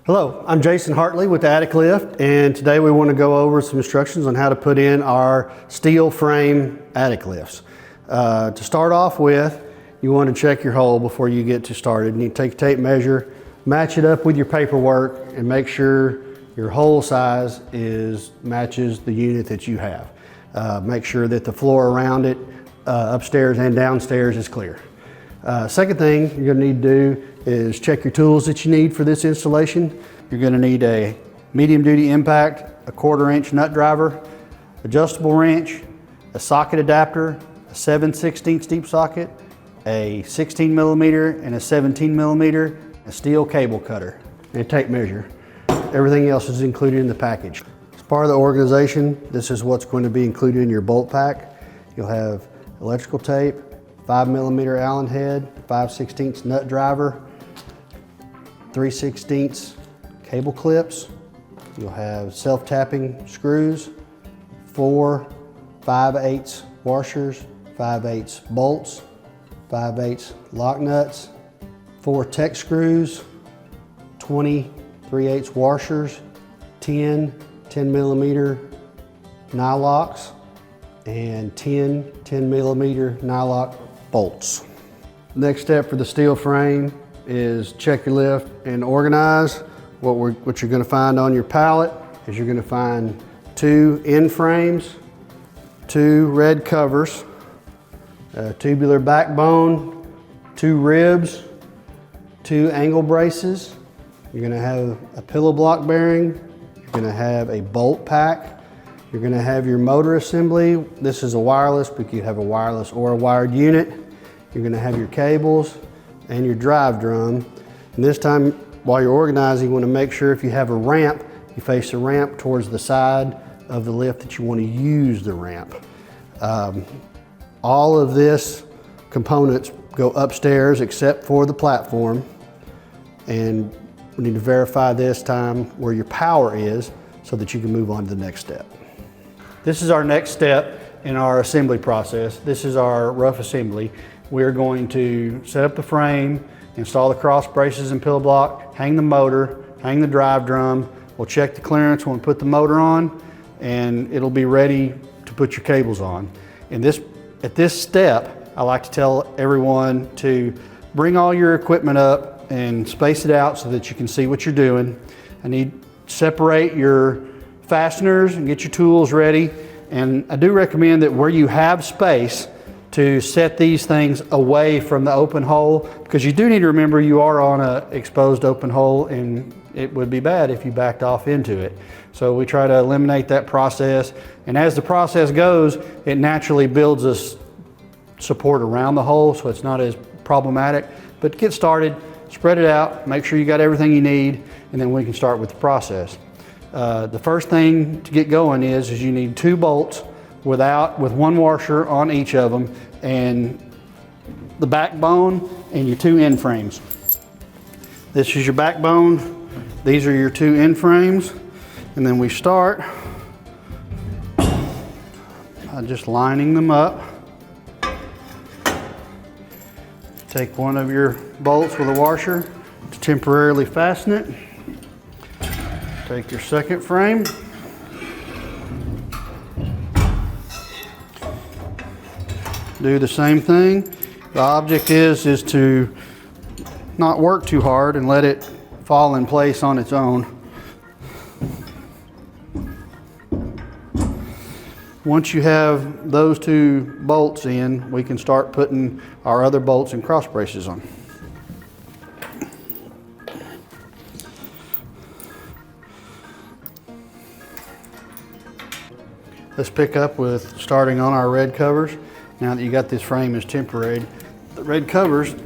Hello, I'm Jason Hartley with the Attic Lift, and today we want to go over some instructions on how to put in our steel frame attic lifts. To start off with, you want to check your hole before you get started. You need to take a tape measure, match it up with your paperwork, and make sure your hole size matches the unit that you have. Make sure that the floor around it, upstairs and downstairs, is clear. Second thing you're going to need to do is check your tools that you need for this installation. You're going to need a medium duty impact, a 1/4 inch nut driver, adjustable wrench, a socket adapter, a 7/16 deep socket, a 16 millimeter and a 17 millimeter, a steel cable cutter, and a tape measure. Everything else is included in the package. As part of the organization, this is what's going to be included in your bolt pack. You'll have electrical tape, 5 millimeter Allen head, 5/16 nut driver, 3/16 cable clips. You'll have self-tapping screws, 4 5/8 washers, 5/8 bolts, 5/8 lock nuts, 4 tech screws, 20 3/8 washers, 10 millimeter nylocks, and 10 millimeter nylock bolts. Next step for the steel frame is check your lift and organize. What you're going to find on your pallet is you're going to find 2 end frames, 2 red covers, a tubular backbone, 2 ribs, 2 angle braces. You're going to have a pillow block bearing. You're going to have a bolt pack. You're going to have your motor assembly. This is a wireless, but you have a wireless or a wired unit. You're going to have your cables and your drive drum. And this time, while you're organizing, you want to make sure if you have a ramp, you face the ramp towards the side of the lift that you want to use the ramp. All of this components go upstairs except for the platform. And we need to verify this time where your power is so that you can move on to the next step. This is our next step in our assembly process. This is our rough assembly. We're going to set up the frame, install the cross braces and pillow block, hang the motor, hang the drive drum. We'll check the clearance when we put the motor on, and it'll be ready to put your cables on. At this step, I like to tell everyone to bring all your equipment up and space it out so that you can see what you're doing. I need to separate your fasteners and get your tools ready. And I do recommend that where you have space to set these things away from the open hole, because you do need to remember you are on an exposed open hole and it would be bad if you backed off into it. So we try to eliminate that process. And as the process goes, it naturally builds us support around the hole, so it's not as problematic. But get started, spread it out, make sure you got everything you need, and then we can start with the process. The first thing to get going is you need 2 bolts with 1 washer on each of them, and the backbone and your 2 end frames. This is your backbone, these are your 2 end frames, and then we start by just lining them up. Take one of your bolts with a washer to temporarily fasten it. Take your second frame. Do the same thing. The object is to not work too hard and let it fall in place on its own. Once you have those 2 bolts in, we can start putting our other bolts and cross braces on. Let's pick up with starting on our red covers. Now that you got this frame as temporary, the red covers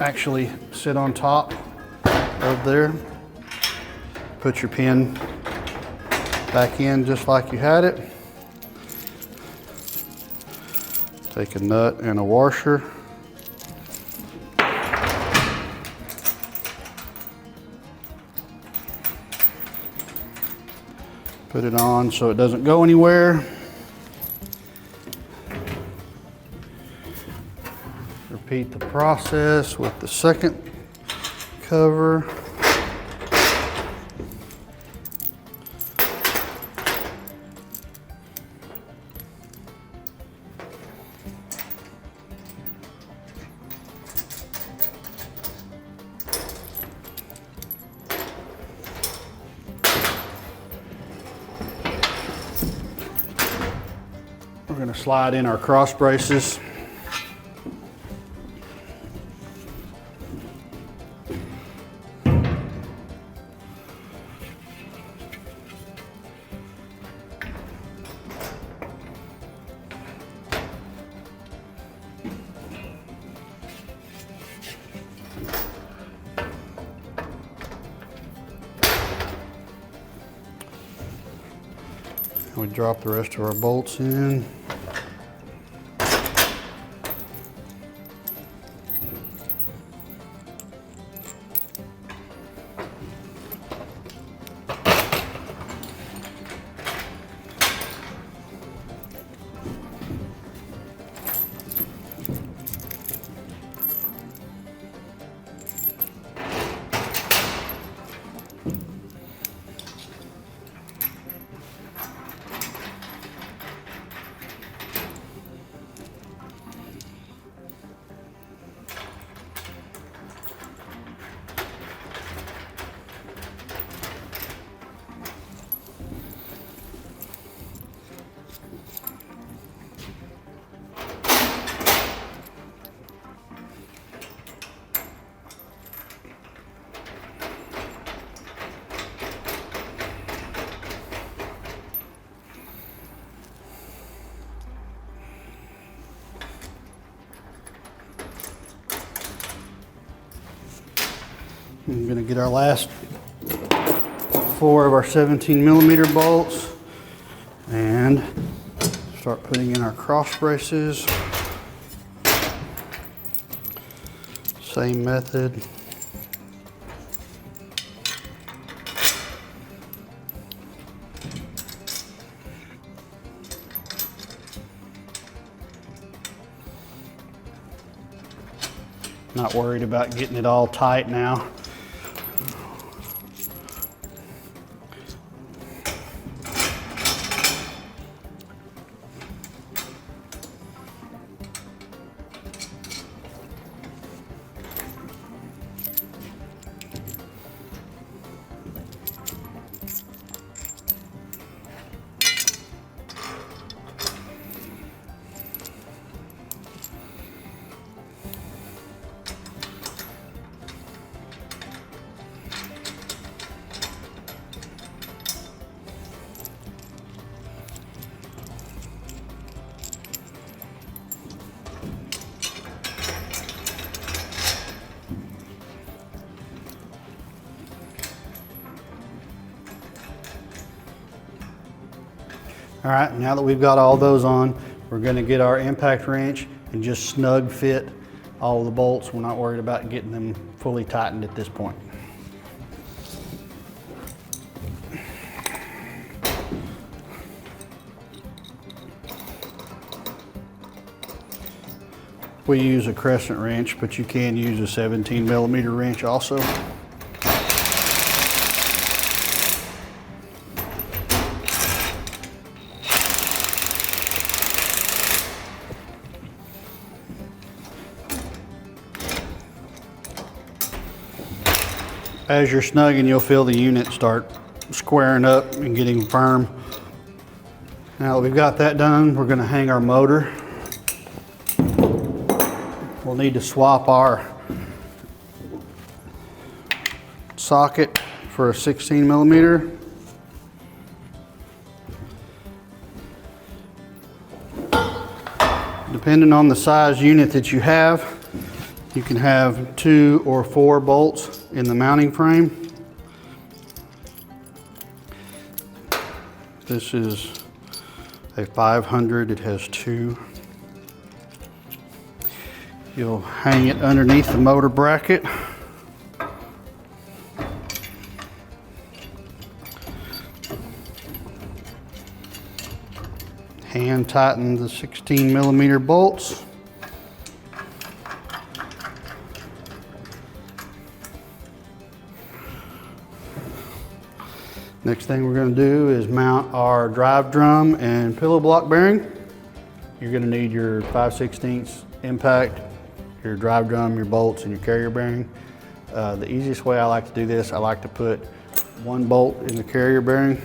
actually sit on top of there. Put your pin back in just like you had it. Take a nut and a washer. Put it on so it doesn't go anywhere. Repeat the process with the second cover. slide in our cross braces. We drop the rest of our bolts in. I'm going to get our last 4 of our 17mm bolts and start putting in our cross braces. Same method. Not worried about getting it all tight now. All right, now that we've got all those on, we're going to get our impact wrench and just snug fit all of the bolts. We're not worried about getting them fully tightened at this point. We use a crescent wrench, but you can use a 17mm wrench also. As you're snugging, you'll feel the unit start squaring up and getting firm. Now that we've got that done, we're going to hang our motor. We'll need to swap our socket for a 16mm. Depending on the size unit that you have, you can have 2 or 4 bolts in the mounting frame. This is a 500, it has 2. You'll hang it underneath the motor bracket. Hand tighten the 16mm bolts. Next thing we're going to do is mount our drive drum and pillow block bearing. You're going to need your 5/16 impact, your drive drum, your bolts, and your carrier bearing. The easiest way I like to do this, I like to put 1 bolt in the carrier bearing.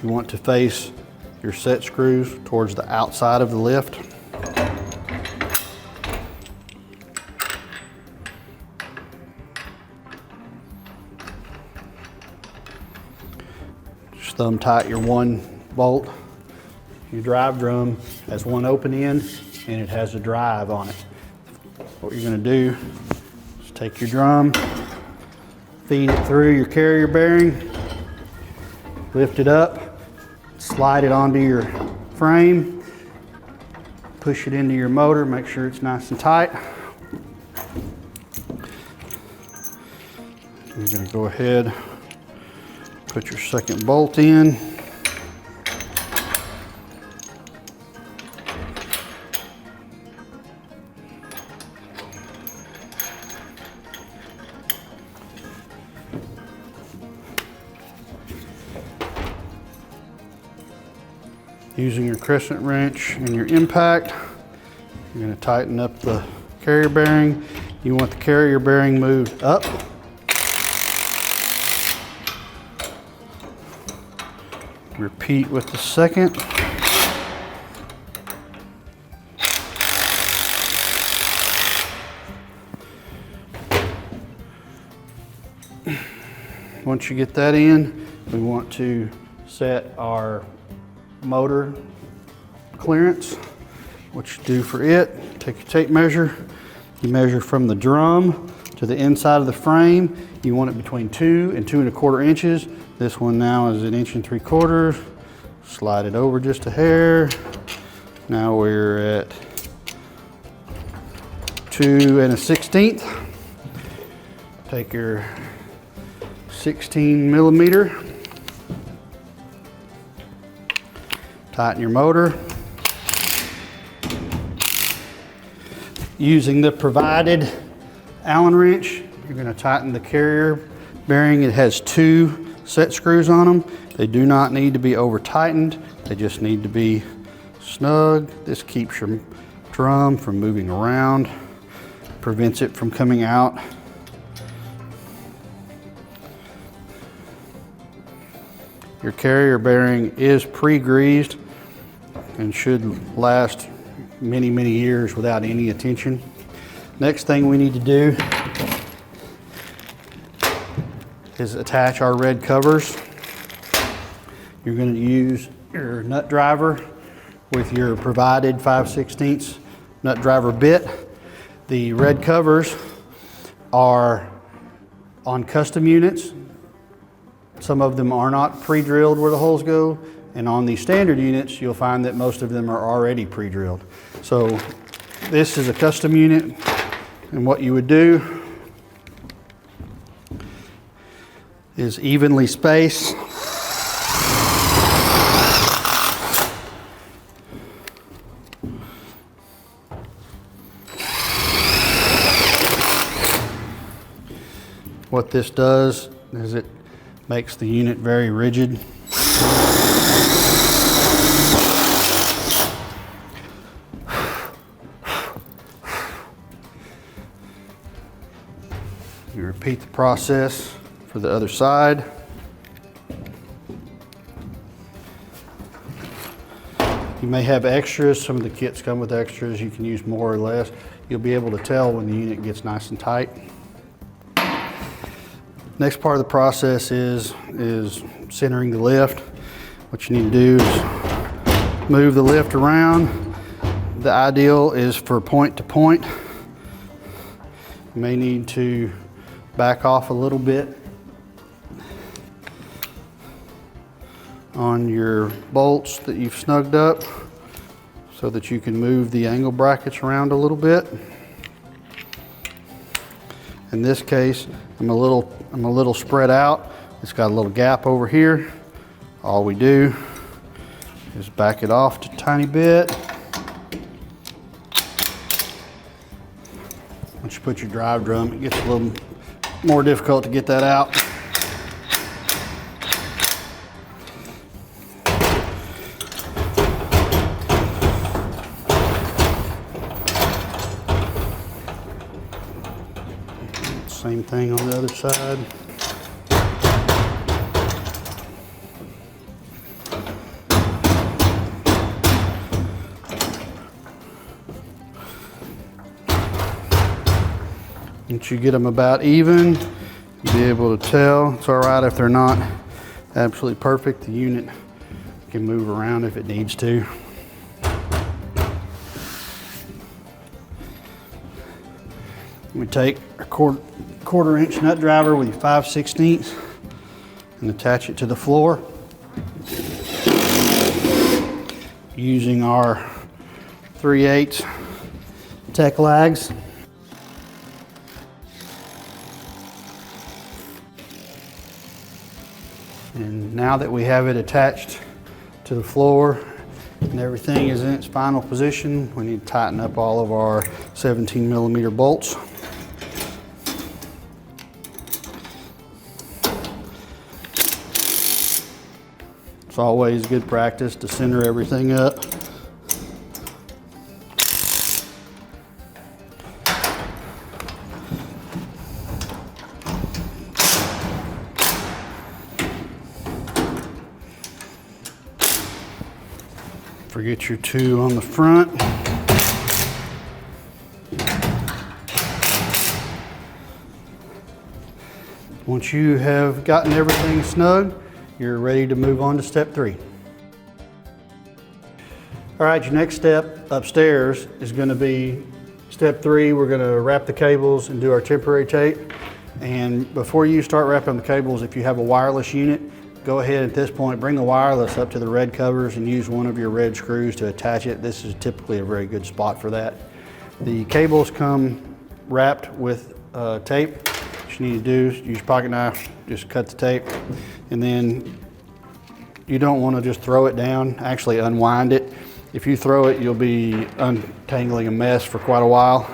You want to face your set screws towards the outside of the lift. Just thumb tight your one bolt. Your drive drum has one open end and it has a drive on it. What you're going to do is take your drum, feed it through your carrier bearing, lift it up, slide it onto your frame, push it into your motor, make sure it's nice and tight. You're going to go ahead, put your second bolt in. Using your crescent wrench and your impact, you're going to tighten up the carrier bearing. You want the carrier bearing moved up. Repeat with the second. Once you get that in, we want to set our motor clearance. What you do for it, take your tape measure, you measure from the drum to the inside of the frame. You want it between 2 and 2 1/4 inches. This one now is 1 3/4 inches. Slide it over just a hair. Now we're at 2 1/16. Take your 16 millimeter, tighten your motor. Using the provided Allen wrench, you're going to tighten the carrier bearing. It has 2 set screws on them. They do not need to be over tightened. They just need to be snug. This keeps your drum from moving around, prevents it from coming out. Your carrier bearing is pre-greased and should last many, many years without any attention. Next thing we need to do is attach our red covers. You're going to use your nut driver with your provided 5/16 nut driver bit. The red covers are on custom units. Some of them are not pre-drilled where the holes go, and on the standard units you'll find that most of them are already pre-drilled. So this is a custom unit, and what you would do is evenly space what this does is it makes the unit very rigid. You repeat the process for the other side. You may have extras. Some of the kits come with extras. You can use more or less. You'll be able to tell when the unit gets nice and tight. Next part of the process is centering the lift. What you need to do is move the lift around. The ideal is for point to point. You may need to back off a little bit on your bolts that you've snugged up so that you can move the angle brackets around a little bit. In this case, I'm a little spread out. It's got a little gap over here. All we do is back it off just a tiny bit. Once you put your drive drum, it gets a little more difficult to get that out. Same thing on the other side. Once you get them about even, you'll be able to tell. It's all right if they're not absolutely perfect. The unit can move around if it needs to. We take a quarter inch nut driver with your 5/16 and attach it to the floor using our 3/8 tech lags. And now that we have it attached to the floor and everything is in its final position, we need to tighten up all of our 17mm bolts. It's always good practice to center everything up. Forget your 2 on the front. Once you have gotten everything snug, you're ready to move on to step 3. All right, your next step upstairs is going to be step 3. We're going to wrap the cables and do our temporary tape. And before you start wrapping the cables, if you have a wireless unit, go ahead at this point, bring the wireless up to the red covers and use one of your red screws to attach it. This is typically a very good spot for that. The cables come wrapped with tape. What you need to do is use your pocket knife, just cut the tape, and then you don't want to just throw it down, actually unwind it. If you throw it, you'll be untangling a mess for quite a while.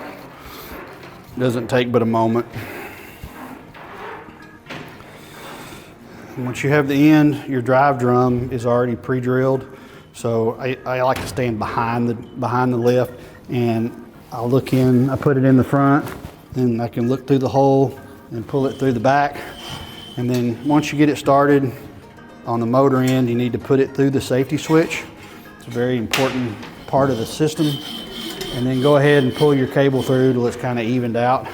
It doesn't take but a moment. Once you have the end, your drive drum is already pre-drilled. So I like to stand behind the lift, and I'll look in, I put it in the front, and I can look through the hole and pull it through the back. And then once you get it started on the motor end, you need to put it through the safety switch. It's a very important part of the system. And then go ahead and pull your cable through till it's kind of evened out.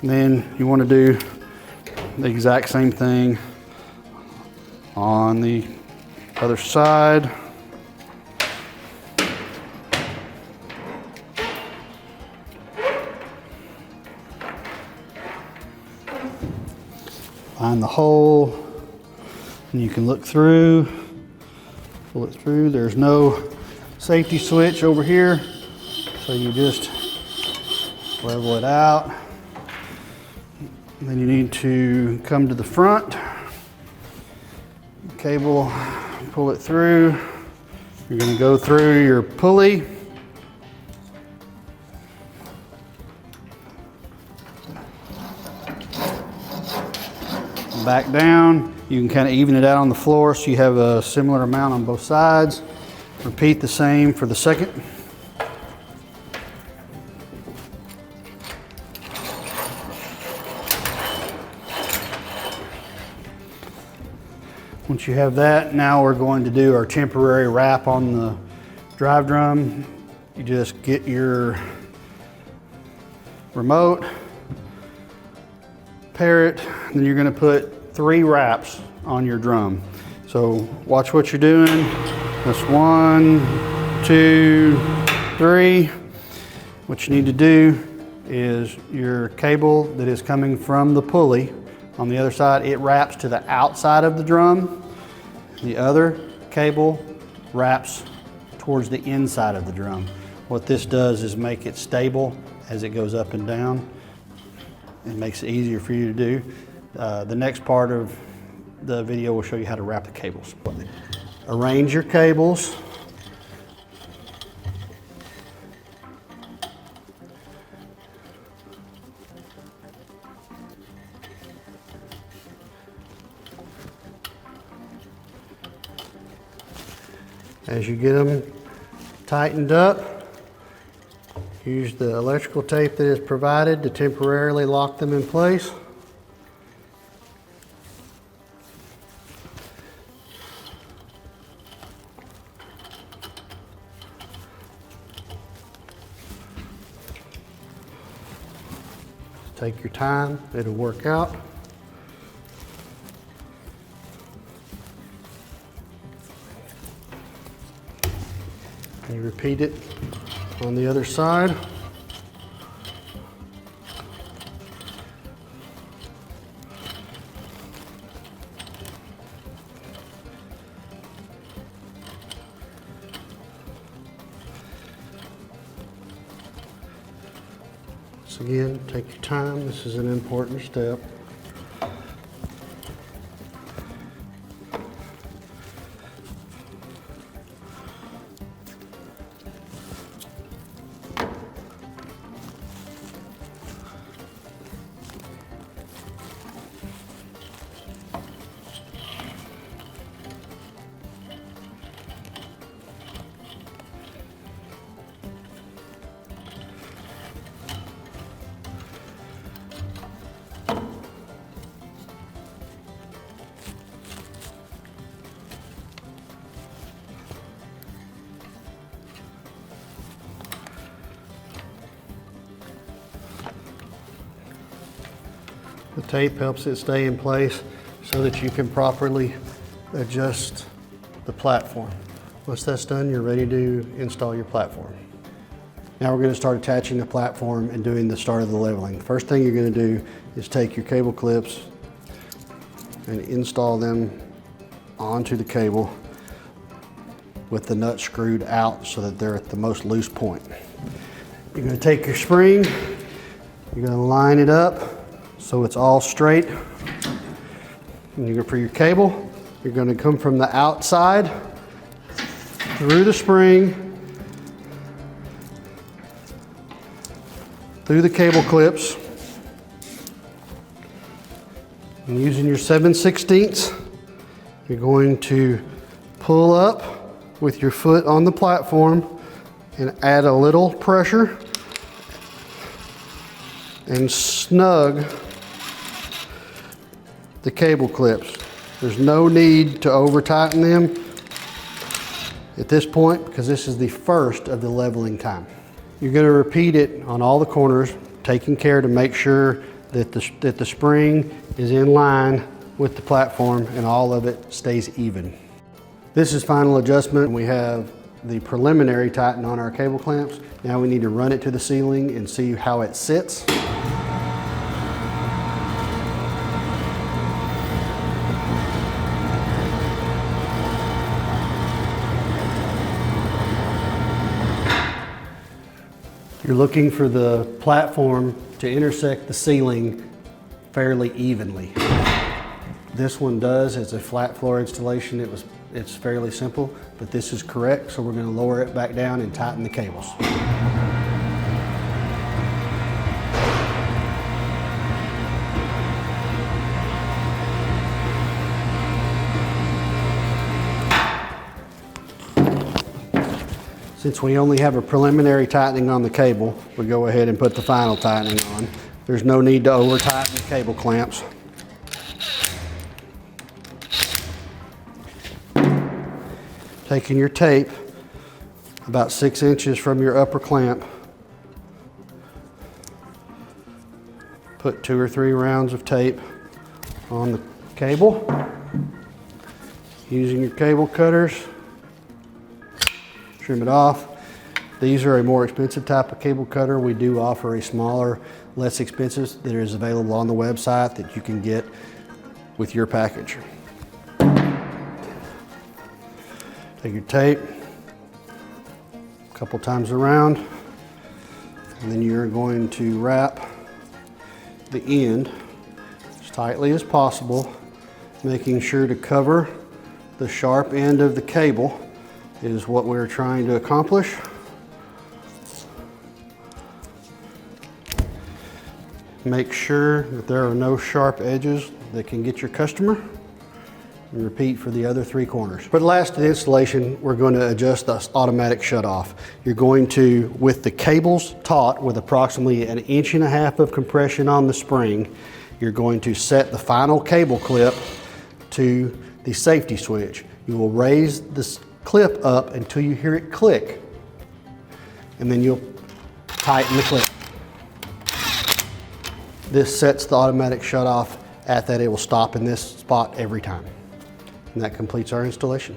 And then you want to do the exact same thing on the other side. Find the hole, and you can look through, pull it through. There's no safety switch over here, so you just level it out. And then you need to come to the front. Cable, pull it through. You're going to go through your pulley. Back down. You can kind of even it out on the floor so you have a similar amount on both sides. Repeat the same for the second. Once you have that, now we're going to do our temporary wrap on the drive drum. You just get your remote, pair it, and then you're going to put 3 wraps on your drum. So watch what you're doing. That's 1, 2, 3. What you need to do is your cable that is coming from the pulley on the other side, it wraps to the outside of the drum. The other cable wraps towards the inside of the drum. What this does is make it stable as it goes up and down. It makes it easier for you to do. The next part of the video will show you how to wrap the cables. Arrange your cables. As you get them tightened up, use the electrical tape that is provided to temporarily lock them in place. Take your time, it'll work out. You repeat it on the other side. Once again, take your time. This is an important step. The tape helps it stay in place so that you can properly adjust the platform. Once that's done, you're ready to install your platform. Now we're going to start attaching the platform and doing the start of the leveling. First thing you're going to do is take your cable clips and install them onto the cable with the nut screwed out so that they're at the most loose point. You're going to take your spring, you're going to line it up so it's all straight. And you're, for your cable, you're going to come from the outside through the spring, through the cable clips, and using your 7/16, you're going to pull up with your foot on the platform and add a little pressure and snug the cable clips. There's no need to over tighten them at this point because this is the first of the leveling time. You're going to repeat it on all the corners, taking care to make sure that the spring is in line with the platform and all of it stays even. This is final adjustment. We have the preliminary tighten on our cable clamps. Now we need to run it to the ceiling and see how it sits. You're looking for the platform to intersect the ceiling fairly evenly. This one does. It's a flat floor installation. It's fairly simple, but this is correct, so we're going to lower it back down and tighten the cables. Since we only have a preliminary tightening on the cable, we go ahead and put the final tightening on. There's no need to over tighten the cable clamps. Taking your tape about 6 inches from your upper clamp, put 2 or 3 rounds of tape on the cable. Using your cable cutters, trim it off. These are a more expensive type of cable cutter. We do offer a smaller, less expensive that is available on the website that you can get with your package. Take your tape a couple times around, and then you're going to wrap the end as tightly as possible, making sure to cover the sharp end of the cable is what we're trying to accomplish. Make sure that there are no sharp edges that can get your customer. And repeat for the other 3 corners. For the last of the installation, we're going to adjust the automatic shutoff. You're going to, with the cables taut with approximately 1.5 inches of compression on the spring, you're going to set the final cable clip to the safety switch. You will raise this clip up until you hear it click, and then you'll tighten the clip. This sets the automatic shut off at that. It will stop in this spot every time. And that completes our installation.